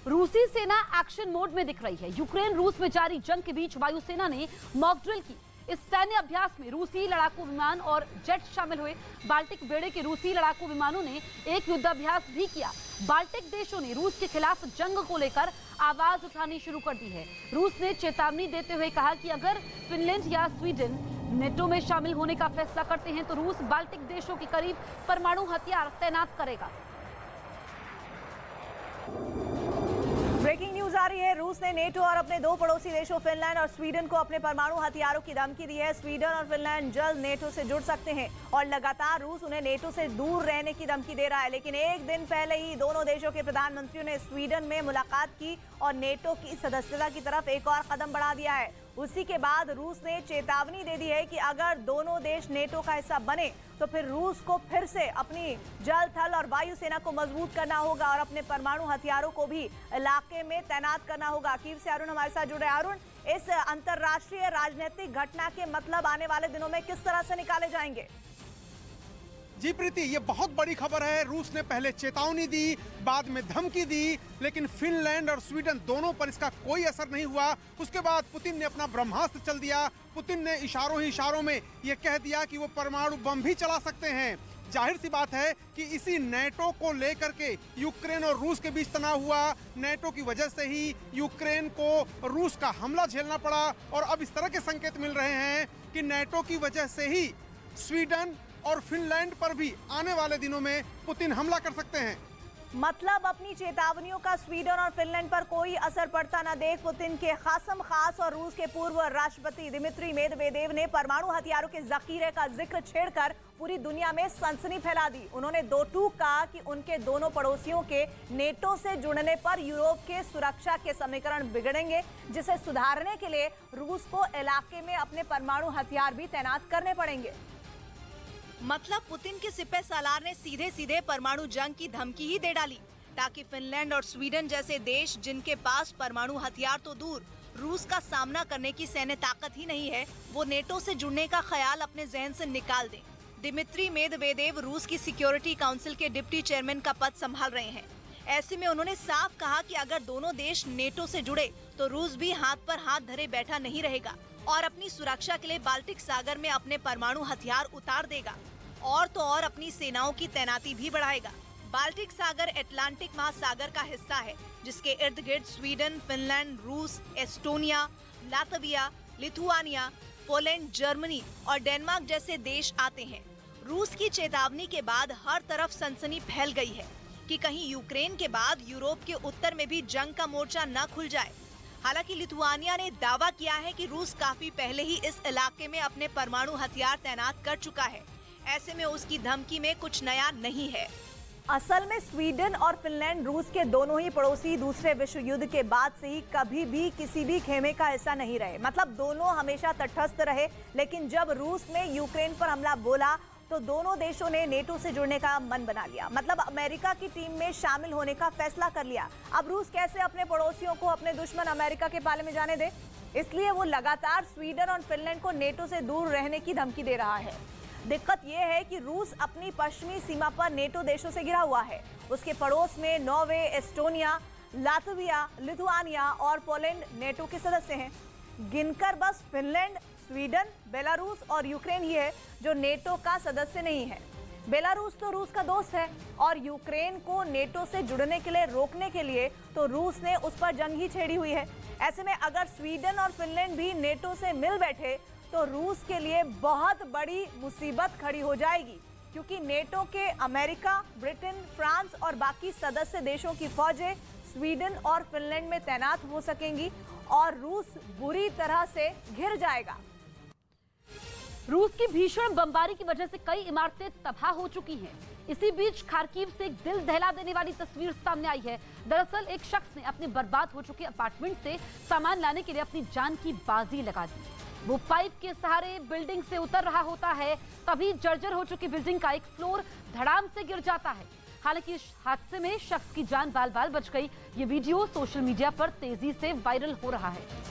रूसी सेना action mode में दिख रही है। यूक्रेन रूस में जारी जंग के बीच वायुसेना ने मॉक ड्रिल की। इस सैन्य अभ्यास में रूसी लड़ाकू विमान और जेट शामिल हुए। बाल्टिक बेड़े के रूसी लड़ाकू विमानों ने एक युद्धाभ्यास भी किया। बाल्टिक देशों ने रूस के खिलाफ जंग को लेकर आवाज उठानी शुरू कर दी है। रूस ने चेतावनी देते हुए कहा कि अगर फिनलैंड या स्वीडन नेटो में शामिल होने का फैसला करते हैं तो रूस बाल्टिक देशों के करीब परमाणु हथियार तैनात करेगा। ब्रेकिंग न्यूज आ रही है। रूस ने नेटो और अपने दो पड़ोसी देशों फिनलैंड और स्वीडन को अपने परमाणु हथियारों की धमकी दी है। स्वीडन और फिनलैंड जल्द नेटो से जुड़ सकते हैं और लगातार रूस उन्हें नेटो से दूर रहने की धमकी दे रहा है। लेकिन एक दिन पहले ही दोनों देशों के प्रधानमंत्रियों ने स्वीडन में मुलाकात की और नेटो की सदस्यता की तरफ एक और कदम बढ़ा दिया है। उसी के बाद रूस ने चेतावनी दे दी है कि अगर दोनों देश नेटो का हिस्सा बने तो फिर रूस को फिर से अपनी जल, थल और वायु सेना को मजबूत करना होगा और अपने परमाणु हथियारों को भी इलाके में तैनात करना होगा। कीव से अरुण हमारे साथ जुड़े। अरुण, इस अंतर्राष्ट्रीय राजनीतिक घटना के मतलब आने वाले दिनों में किस तरह से निकाले जाएंगे? जी प्रीति, ये बहुत बड़ी खबर है। रूस ने पहले चेतावनी दी, बाद में धमकी दी, लेकिन फिनलैंड और स्वीडन दोनों पर इसका कोई असर नहीं हुआ। उसके बाद पुतिन ने अपना ब्रह्मास्त्र चल दिया। पुतिन ने इशारों ही इशारों में ये कह दिया कि वो परमाणु बम भी चला सकते हैं। जाहिर सी बात है कि इसी नेटो को लेकर के यूक्रेन और रूस के बीच तनाव हुआ। नेटो की वजह से ही यूक्रेन को रूस का हमला झेलना पड़ा और अब इस तरह के संकेत मिल रहे हैं कि नेटो की वजह से ही स्वीडन और फिनलैंड पर भी आने वाले दिनों में पुतिन हमला कर सकते हैं। मतलब अपनी चेतावनियों का स्वीडन और फिनलैंड पर कोई असर पड़ता न देख पुतिन के खासम खास और रूस के पूर्व राष्ट्रपति दिमित्री मेदवेदेव ने परमाणु हथियारों के जखीरे का जिक्र छेड़कर पूरी दुनिया में सनसनी फैला दी। उन्होंने दो टूक कहा कि उनके दोनों पड़ोसियों के नेटो से जुड़ने पर यूरोप के सुरक्षा के समीकरण बिगड़ेंगे, जिसे सुधारने के लिए रूस को इलाके में अपने परमाणु हथियार भी तैनात करने पड़ेंगे। मतलब पुतिन के सिपह सालार ने सीधे सीधे परमाणु जंग की धमकी ही दे डाली ताकि फिनलैंड और स्वीडन जैसे देश जिनके पास परमाणु हथियार तो दूर रूस का सामना करने की सैन्य ताकत ही नहीं है, वो नेटो से जुड़ने का ख्याल अपने जहन से निकाल दें। दिमित्री मेदवेदेव रूस की सिक्योरिटी काउंसिल के डिप्टी चेयरमैन का पद संभाल रहे हैं। ऐसे में उन्होंने साफ कहा कि अगर दोनों देश नेटो से जुड़े तो रूस भी हाथ पर हाथ धरे बैठा नहीं रहेगा और अपनी सुरक्षा के लिए बाल्टिक सागर में अपने परमाणु हथियार उतार देगा और तो और अपनी सेनाओं की तैनाती भी बढ़ाएगा। बाल्टिक सागर अटलांटिक महासागर का हिस्सा है, जिसके इर्द गिर्द स्वीडन, फिनलैंड, रूस, Estonia, Latvia, Lithuania, Poland, Germany और डेनमार्क जैसे देश आते हैं। रूस की चेतावनी के बाद हर तरफ सनसनी फैल गई है कि कहीं यूक्रेन के बाद यूरोप के उत्तर में भी जंग का मोर्चा न खुल जाए। हालांकि लिथुआनिया ने दावा किया है कि रूस काफी पहले ही इस इलाके में अपने परमाणु हथियार तैनात कर चुका है। ऐसे में उसकी धमकी में कुछ नया नहीं है। असल में स्वीडन और फिनलैंड रूस के दोनों ही पड़ोसी दूसरे विश्व युद्ध के बाद से ही कभी भी किसी भी खेमे का हिस्सा नहीं रहे। मतलब दोनों हमेशा तटस्थ रहे, लेकिन जब रूस ने यूक्रेन पर हमला बोला तो दोनों देशों ने नेटो से जुड़ने का मन बना लिया। मतलब अमेरिका की टीम में शामिल होने का फैसला कर लिया। अब रूस कैसे अपने पड़ोसियों को अपने दुश्मन अमेरिका के पाले में जाने दे, इसलिए वो लगातार स्वीडन और फिनलैंड को नेटो से दूर रहने की धमकी दे रहा है। दिक्कत यह है कि रूस अपनी पश्चिमी सीमा पर नेटो देशों से घिरा हुआ है। उसके पड़ोस में नॉर्वे, एस्टोनिया, लातविया, लिथुआनिया और पोलैंड नेटो के सदस्य हैं। गिनकर बस फिनलैंड, स्वीडन, बेलारूस और यूक्रेन ही है जो नेटो का सदस्य नहीं है। बेलारूस तो रूस का दोस्त है और यूक्रेन को नेटो से जुड़ने के लिए रोकने के लिए तो रूस ने उस पर जंग ही छेड़ी हुई है। ऐसे में अगर स्वीडन और फिनलैंड भी नेटो से मिल बैठे तो रूस के लिए बहुत बड़ी मुसीबत खड़ी हो जाएगी, क्योंकि नेटो के अमेरिका, ब्रिटेन, फ्रांस और बाकी सदस्य देशों की फौजें स्वीडन और फिनलैंड में तैनात हो सकेंगी और रूस बुरी तरह से घिर जाएगा। रूस की भीषण बमबारी की वजह से कई इमारतें तबाह हो चुकी हैं। इसी बीच खार्किव से एक दिल दहला देने वाली तस्वीर सामने आई है। दरअसल एक शख्स ने अपने बर्बाद हो चुके अपार्टमेंट से सामान लाने के लिए अपनी जान की बाजी लगा दी। वो पाइप के सहारे बिल्डिंग से उतर रहा होता है, तभी जर्जर हो चुकी बिल्डिंग का एक फ्लोर धड़ाम से गिर जाता है। हालांकि इस हादसे में शख्स की जान बाल बाल बच गई। ये वीडियो सोशल मीडिया पर तेजी से वायरल हो रहा है।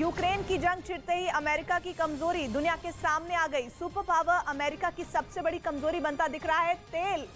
यूक्रेन की जंग छिड़ते ही अमेरिका की कमजोरी दुनिया के सामने आ गई। सुपर पावर अमेरिका की सबसे बड़ी कमजोरी बनता दिख रहा है तेल।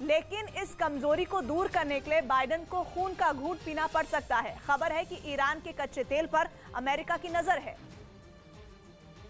लेकिन इस कमजोरी को दूर करने के लिए बाइडेन को खून का घूंट पीना पड़ सकता है। खबर है कि ईरान के कच्चे तेल पर अमेरिका की नजर है।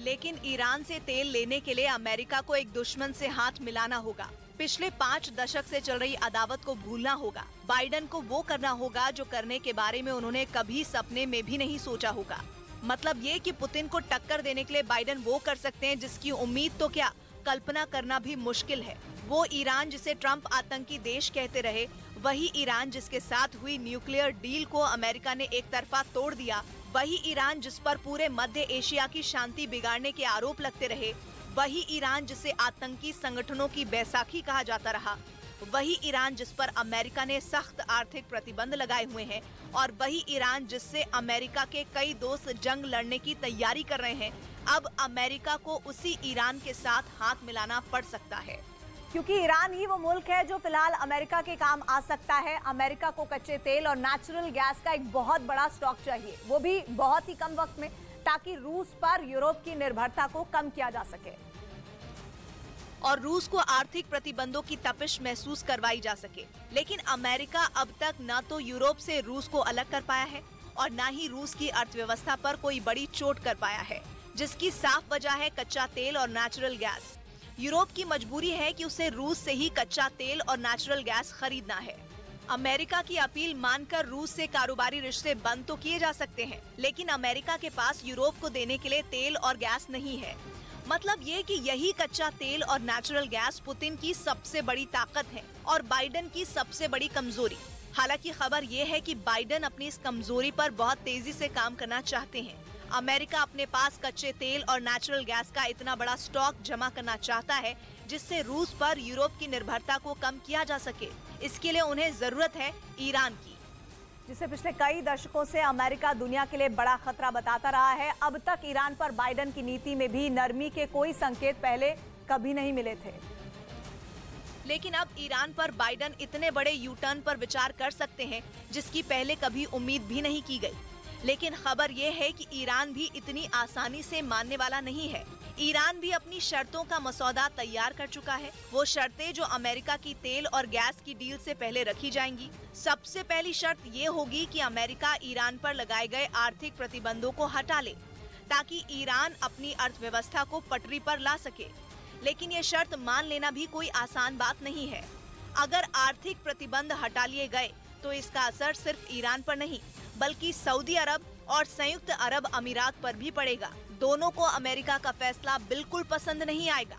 लेकिन ईरान से तेल लेने के लिए अमेरिका को एक दुश्मन से हाथ मिलाना होगा। पिछले 5 दशक से चल रही अदावत को भूलना होगा। बाइडेन को वो करना होगा जो करने के बारे में उन्होंने कभी सपने में भी नहीं सोचा होगा। मतलब ये कि पुतिन को टक्कर देने के लिए बाइडेन वो कर सकते हैं जिसकी उम्मीद तो क्या, कल्पना करना भी मुश्किल है। वो ईरान जिसे ट्रंप आतंकी देश कहते रहे, वही ईरान जिसके साथ हुई न्यूक्लियर डील को अमेरिका ने एक तरफा तोड़ दिया, वही ईरान जिस पर पूरे मध्य एशिया की शांति बिगाड़ने के आरोप लगते रहे, वही ईरान जिसे आतंकी संगठनों की बैसाखी कहा जाता रहा, वही ईरान जिस पर अमेरिका ने सख्त आर्थिक प्रतिबंध लगाए हुए हैं, और वही ईरान जिससे अमेरिका के कई दोस्त जंग लड़ने की तैयारी कर रहे हैं। अब अमेरिका को उसी ईरान के साथ हाथ मिलाना पड़ सकता है, क्योंकि ईरान ही वो मुल्क है जो फिलहाल अमेरिका के काम आ सकता है। अमेरिका को कच्चे तेल और नेचुरल गैस का एक बहुत बड़ा स्टॉक चाहिए, वो भी बहुत ही कम वक्त में, ताकि रूस पर यूरोप की निर्भरता को कम किया जा सके और रूस को आर्थिक प्रतिबंधों की तपिश महसूस करवाई जा सके। लेकिन अमेरिका अब तक न तो यूरोप से रूस को अलग कर पाया है और न ही रूस की अर्थव्यवस्था पर कोई बड़ी चोट कर पाया है, जिसकी साफ वजह है कच्चा तेल और नेचुरल गैस। यूरोप की मजबूरी है कि उसे रूस से ही कच्चा तेल और नेचुरल गैस खरीदना है। अमेरिका की अपील मानकर रूस से कारोबारी रिश्ते बंद तो किए जा सकते हैं, लेकिन अमेरिका के पास यूरोप को देने के लिए तेल और गैस नहीं है। मतलब ये कि यही कच्चा तेल और नेचुरल गैस पुतिन की सबसे बड़ी ताकत है और बाइडेन की सबसे बड़ी कमजोरी। हालांकि खबर ये है कि बाइडेन अपनी इस कमजोरी पर बहुत तेजी से काम करना चाहते हैं। अमेरिका अपने पास कच्चे तेल और नेचुरल गैस का इतना बड़ा स्टॉक जमा करना चाहता है जिससे रूस पर यूरोप की निर्भरता को कम किया जा सके। इसके लिए उन्हें जरूरत है ईरान की, जिसे पिछले कई दशकों से अमेरिका दुनिया के लिए बड़ा खतरा बताता रहा है। अब तक ईरान पर बाइडेन की नीति में भी नरमी के कोई संकेत पहले कभी नहीं मिले थे। लेकिन अब ईरान पर बाइडेन इतने बड़े यू टर्न पर विचार कर सकते हैं जिसकी पहले कभी उम्मीद भी नहीं की गई। लेकिन खबर ये है कि ईरान भी इतनी आसानी से मानने वाला नहीं है। ईरान भी अपनी शर्तों का मसौदा तैयार कर चुका है। वो शर्तें जो अमेरिका की तेल और गैस की डील से पहले रखी जाएंगी। सबसे पहली शर्त ये होगी कि अमेरिका ईरान पर लगाए गए आर्थिक प्रतिबंधों को हटा ले, ताकि ईरान अपनी अर्थव्यवस्था को पटरी पर ला सके। लेकिन ये शर्त मान लेना भी कोई आसान बात नहीं है। अगर आर्थिक प्रतिबंध हटा लिए गए तो इसका असर सिर्फ ईरान पर नहीं बल्कि सऊदी अरब और संयुक्त अरब अमीरात पर भी पड़ेगा। दोनों को अमेरिका का फैसला बिल्कुल पसंद नहीं आएगा,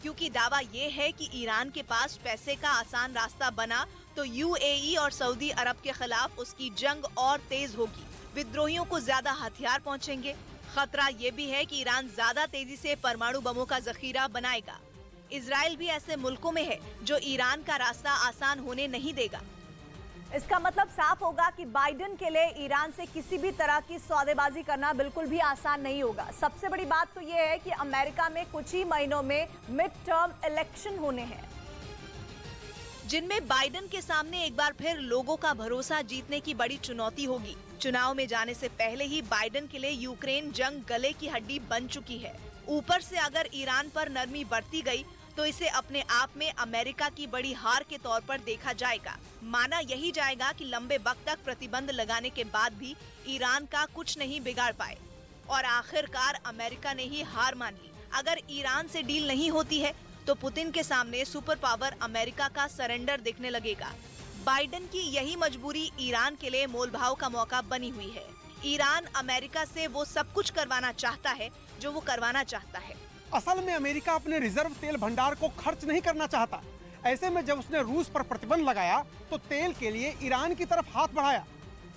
क्योंकि दावा ये है कि ईरान के पास पैसे का आसान रास्ता बना तो यूएई और सऊदी अरब के खिलाफ उसकी जंग और तेज होगी। विद्रोहियों को ज्यादा हथियार पहुंचेंगे। खतरा ये भी है कि ईरान ज्यादा तेजी से परमाणु बमों का जखीरा बनाएगा। इजराइल भी ऐसे मुल्कों में है जो ईरान का रास्ता आसान होने नहीं देगा। इसका मतलब साफ होगा कि बाइडेन के लिए ईरान से किसी भी तरह की सौदेबाजी करना बिल्कुल भी आसान नहीं होगा। सबसे बड़ी बात तो ये है कि अमेरिका में कुछ ही महीनों में मिड टर्म इलेक्शन होने हैं, जिनमें बाइडेन के सामने एक बार फिर लोगों का भरोसा जीतने की बड़ी चुनौती होगी। चुनाव में जाने से पहले ही बाइडेन के लिए यूक्रेन जंग गले की हड्डी बन चुकी है। ऊपर से अगर ईरान पर नरमी बरती गई तो इसे अपने आप में अमेरिका की बड़ी हार के तौर पर देखा जाएगा। माना यही जाएगा कि लंबे वक्त तक प्रतिबंध लगाने के बाद भी ईरान का कुछ नहीं बिगाड़ पाए और आखिरकार अमेरिका ने ही हार मान ली। अगर ईरान से डील नहीं होती है तो पुतिन के सामने सुपर पावर अमेरिका का सरेंडर दिखने लगेगा। बाइडेन की यही मजबूरी ईरान के लिए मोलभाव का मौका बनी हुई है। ईरान अमेरिका से वो सब कुछ करवाना चाहता है जो वो करवाना चाहता है। असल में अमेरिका अपने रिजर्व तेल भंडार को खर्च नहीं करना चाहता। ऐसे में जब उसने रूस पर प्रतिबंध लगाया तो तेल के लिए ईरान की तरफ हाथ बढ़ाया।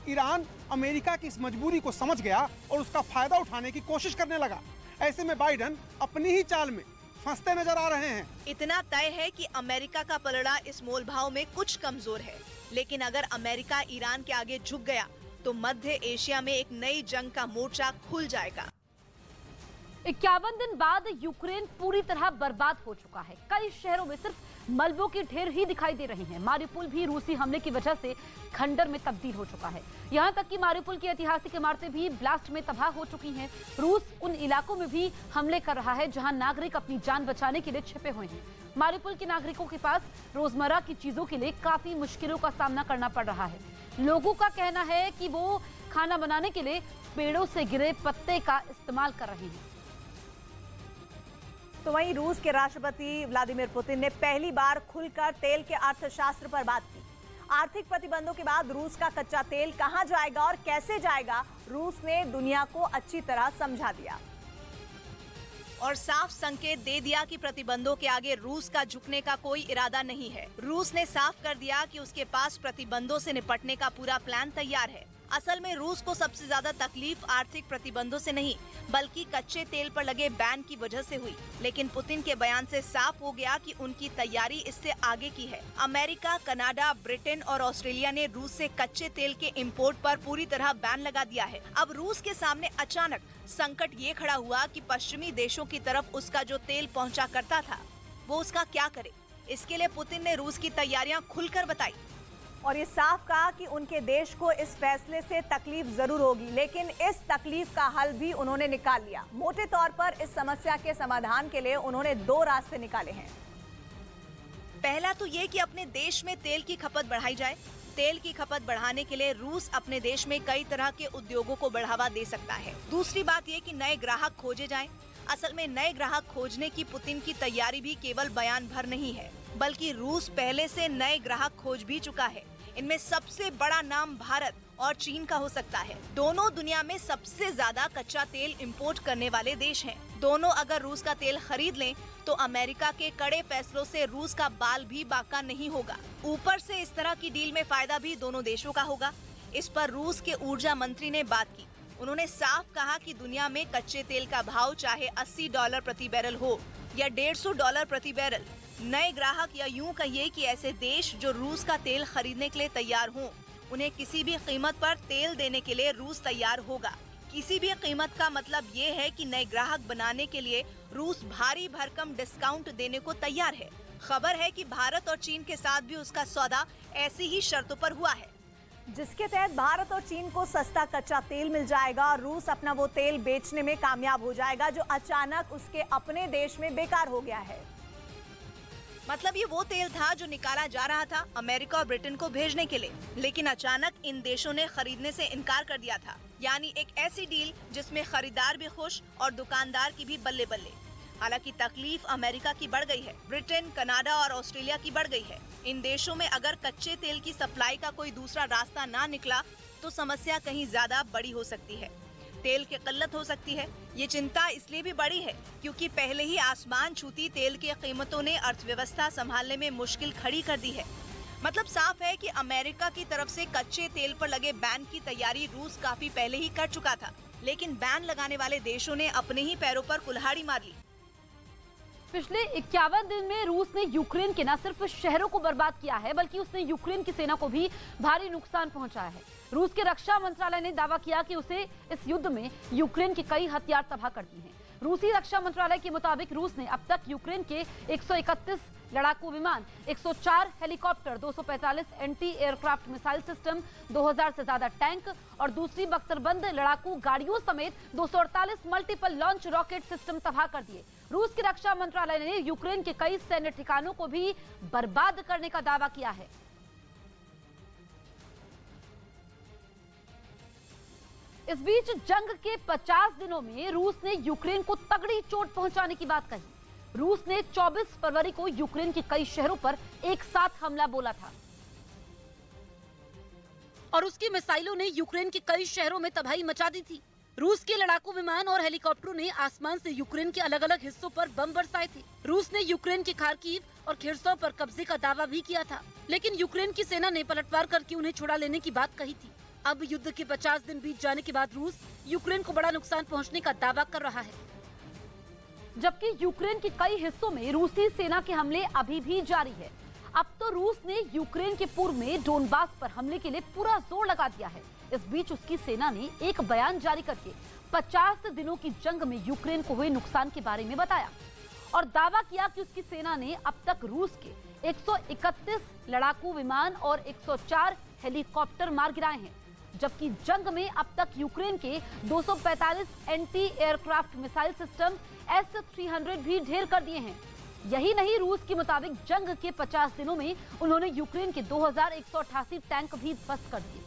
ईरान अमेरिका की इस मजबूरी को समझ गया और उसका फायदा उठाने की कोशिश करने लगा। ऐसे में बाइडेन अपनी ही चाल में फंसते नजर आ रहे हैं। इतना तय है कि अमेरिका का पलड़ा इस मोलभाव में कुछ कमजोर है, लेकिन अगर अमेरिका ईरान के आगे झुक गया तो मध्य एशिया में एक नई जंग का मोर्चा खुल जाएगा। 51 दिन बाद यूक्रेन पूरी तरह बर्बाद हो चुका है। कई शहरों में सिर्फ मलबों के ढेर ही दिखाई दे रहे हैं। मारिउपोल भी रूसी हमले की वजह से खंडर में तब्दील हो चुका है। यहां तक कि मारिउपोल की ऐतिहासिक इमारतें भी ब्लास्ट में तबाह हो चुकी हैं। रूस उन इलाकों में भी हमले कर रहा है जहां नागरिक अपनी जान बचाने के लिए छिपे हुए हैं। मारिउपोल के नागरिकों के पास रोजमर्रा की चीजों के लिए काफी मुश्किलों का सामना करना पड़ रहा है। लोगों का कहना है कि वो खाना बनाने के लिए पेड़ों से गिरे पत्ते का इस्तेमाल कर रहे हैं। तो वहीं रूस के राष्ट्रपति व्लादिमीर पुतिन ने पहली बार खुलकर तेल के अर्थशास्त्र पर बात की। आर्थिक प्रतिबंधों के बाद रूस का कच्चा तेल कहां जाएगा और कैसे जाएगा, रूस ने दुनिया को अच्छी तरह समझा दिया और साफ संकेत दे दिया कि प्रतिबंधों के आगे रूस का झुकने का कोई इरादा नहीं है। रूस ने साफ कर दिया कि उसके पास प्रतिबंधों से निपटने का पूरा प्लान तैयार है। असल में रूस को सबसे ज्यादा तकलीफ आर्थिक प्रतिबंधों से नहीं बल्कि कच्चे तेल पर लगे बैन की वजह से हुई। लेकिन पुतिन के बयान से साफ हो गया कि उनकी तैयारी इससे आगे की है। अमेरिका, कनाडा, ब्रिटेन और ऑस्ट्रेलिया ने रूस से कच्चे तेल के इंपोर्ट पर पूरी तरह बैन लगा दिया है। अब रूस के सामने अचानक संकट ये खड़ा हुआ कि पश्चिमी देशों की तरफ उसका जो तेल पहुंचा करता था वो उसका क्या करे। इसके लिए पुतिन ने रूस की तैयारियां खुलकर बताई और ये साफ कहा कि उनके देश को इस फैसले से तकलीफ जरूर होगी, लेकिन इस तकलीफ का हल भी उन्होंने निकाल लिया। मोटे तौर पर इस समस्या के समाधान के लिए उन्होंने 2 रास्ते निकाले हैं। पहला तो ये कि अपने देश में तेल की खपत बढ़ाई जाए। तेल की खपत बढ़ाने के लिए रूस अपने देश में कई तरह के उद्योगों को बढ़ावा दे सकता है। दूसरी बात ये कि नए ग्राहक खोजे जाएं। असल में नए ग्राहक खोजने की पुतिन की तैयारी भी केवल बयान भर नहीं है, बल्कि रूस पहले से नए ग्राहक खोज भी चुका है। इनमें सबसे बड़ा नाम भारत और चीन का हो सकता है। दोनों दुनिया में सबसे ज्यादा कच्चा तेल इंपोर्ट करने वाले देश हैं। दोनों अगर रूस का तेल खरीद लें तो अमेरिका के कड़े फैसलों से रूस का बाल भी बाका नहीं होगा। ऊपर से इस तरह की डील में फायदा भी दोनों देशों का होगा। इस पर रूस के ऊर्जा मंत्री ने बात की। उन्होंने साफ कहा कि दुनिया में कच्चे तेल का भाव चाहे $80 प्रति बैरल हो या $150 प्रति बैरल, नए ग्राहक या यूं कहिए कि ऐसे देश जो रूस का तेल खरीदने के लिए तैयार हों, उन्हें किसी भी कीमत पर तेल देने के लिए रूस तैयार होगा। किसी भी कीमत का मतलब ये है कि नए ग्राहक बनाने के लिए रूस भारी भरकम डिस्काउंट देने को तैयार है। खबर है कि भारत और चीन के साथ भी उसका सौदा ऐसी ही शर्तों पर हुआ है, जिसके तहत भारत और चीन को सस्ता कच्चा तेल मिल जाएगा और रूस अपना वो तेल बेचने में कामयाब हो जाएगा जो अचानक उसके अपने देश में बेकार हो गया है। मतलब ये वो तेल था जो निकाला जा रहा था अमेरिका और ब्रिटेन को भेजने के लिए, लेकिन अचानक इन देशों ने खरीदने से इनकार कर दिया था। यानी एक ऐसी डील जिसमें खरीदार भी खुश और दुकानदार की भी बल्ले बल्ले। हालांकि तकलीफ अमेरिका की बढ़ गई है, ब्रिटेन, कनाडा और ऑस्ट्रेलिया की बढ़ गई है। इन देशों में अगर कच्चे तेल की सप्लाई का कोई दूसरा रास्ता ना निकला तो समस्या कहीं ज्यादा बड़ी हो सकती है। तेल की किल्लत हो सकती है। ये चिंता इसलिए भी बड़ी है क्योंकि पहले ही आसमान छूती तेल की कीमतों ने अर्थव्यवस्था संभालने में मुश्किल खड़ी कर दी है। मतलब साफ है कि अमेरिका की तरफ से कच्चे तेल पर लगे बैन की तैयारी रूस काफी पहले ही कर चुका था, लेकिन बैन लगाने वाले देशों ने अपने ही पैरों पर कुल्हाड़ी मार ली। पिछले 51 दिन में रूस ने यूक्रेन के न सिर्फ शहरों को बर्बाद किया है बल्कि उसने यूक्रेन की सेना को भी भारी नुकसान पहुंचाया है। रूस के रक्षा मंत्रालय ने दावा किया कि उसे इस युद्ध में यूक्रेन के कई हथियार तबाह कर दिए हैं। रूसी रक्षा मंत्रालय के मुताबिक रूस ने अब तक यूक्रेन के 131 लड़ाकू विमान, 104 helicopter, 245 anti aircraft missile system, 2000 से ज्यादा टैंक और दूसरी बख्तरबंद लड़ाकू गाड़ियों समेत 248 मल्टीपल लॉन्च रॉकेट सिस्टम तबाह कर दिए। रूस के रक्षा मंत्रालय ने यूक्रेन के कई सैन्य ठिकानों को भी बर्बाद करने का दावा किया है। इस बीच जंग के 50 दिनों में रूस ने यूक्रेन को तगड़ी चोट पहुंचाने की बात कही। रूस ने 24 फरवरी को यूक्रेन के कई शहरों पर एक साथ हमला बोला था और उसकी मिसाइलों ने यूक्रेन के कई शहरों में तबाही मचा दी थी। रूस के लड़ाकू विमान और हेलीकॉप्टरों ने आसमान से यूक्रेन के अलग अलग हिस्सों पर बम बरसाए थे। रूस ने यूक्रेन के खार्किव और खिर्सोव पर कब्जे का दावा भी किया था, लेकिन यूक्रेन की सेना ने पलटवार करके उन्हें छुड़ा लेने की बात कही थी। अब युद्ध के 50 दिन बीत जाने के बाद रूस यूक्रेन को बड़ा नुकसान पहुंचने का दावा कर रहा है, जबकि यूक्रेन के कई हिस्सों में रूसी सेना के हमले अभी भी जारी है। अब तो रूस ने यूक्रेन के पूर्व में डोनबास पर हमले के लिए पूरा जोर लगा दिया है। इस बीच उसकी सेना ने एक बयान जारी करके 50 दिनों की जंग में यूक्रेन को हुए नुकसान के बारे में बताया और दावा किया कि उसकी सेना ने अब तक रूस के 131 लड़ाकू विमान और 104 हेलीकॉप्टर मार गिराए हैं, जबकि जंग में अब तक यूक्रेन के 245 anti aircraft missile system S-300 भी ढेर कर दिए हैं। यही नहीं, रूस के मुताबिक जंग के 50 दिनों में उन्होंने यूक्रेन के 2188 टैंक भी ध्वस्त कर दिए।